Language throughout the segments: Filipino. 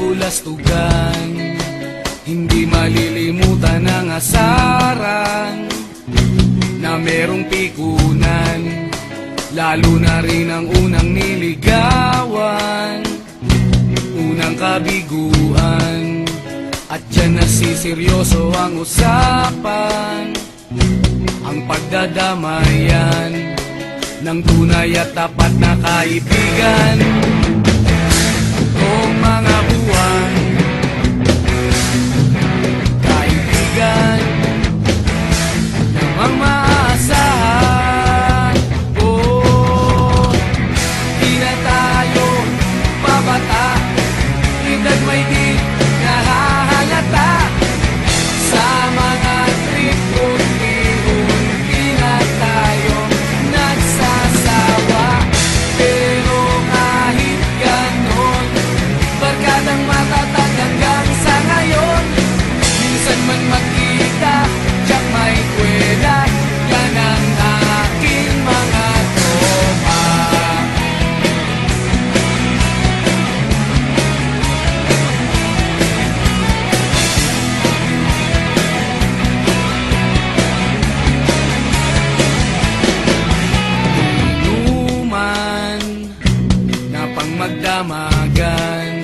kabulastugan. Hindi malilimutan ang asaran na merong pikunan, lalo na rin ang unang niligawan, unang kabiguan. At dyan nasiseryoso ang usapan, ang pagdadamayan ng tunay at tapat na kaibigan. Kung mga buwan, kaibigan namang maaasahan. Oh, di na tayo babata, edad may di nahahalata. Sa mga trip unti-unti na tayo nagsasawa. Pero kahit ganon, barkadang matatag hanggang sa ngayon. Minsan man magkita, tiyak may kwela, yan ang aking mga tropa. Inuman na pang magdamagan,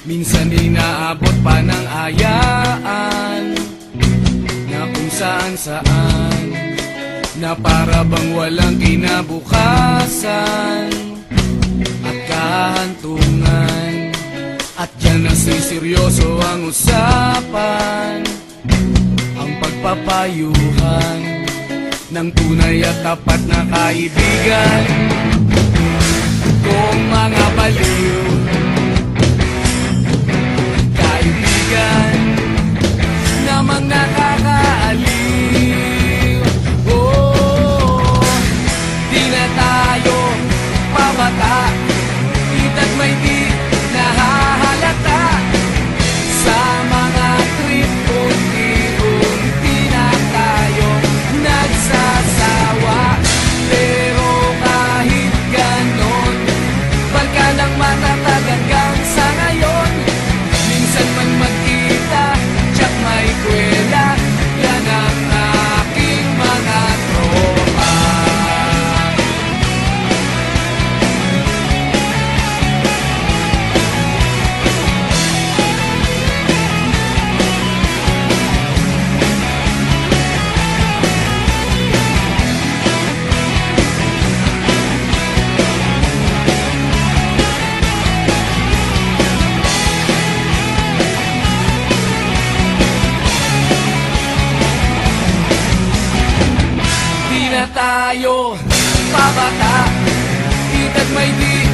minsan inaabot pa ng ayaan, na kung saan-saan, na para bang walang kinabukasan at kahantungan. At dyan nasiseryoso ang usapan, ang pagpapayuhan ng tunay at tapat na kaibigan. Kung mga baliw, kaibigan namang nakakaaliw. Oh, di na tayo pabata, edad may di nahahalata. Sa mga trip unti-unti na tayo nagsasawa. Pero kahit ganon, barkadang matatag hanggang sa ngayon. Minsan man magkita, tiyak may kwela, yan ang aking mga tropa. Di na tayo pabata, edad may di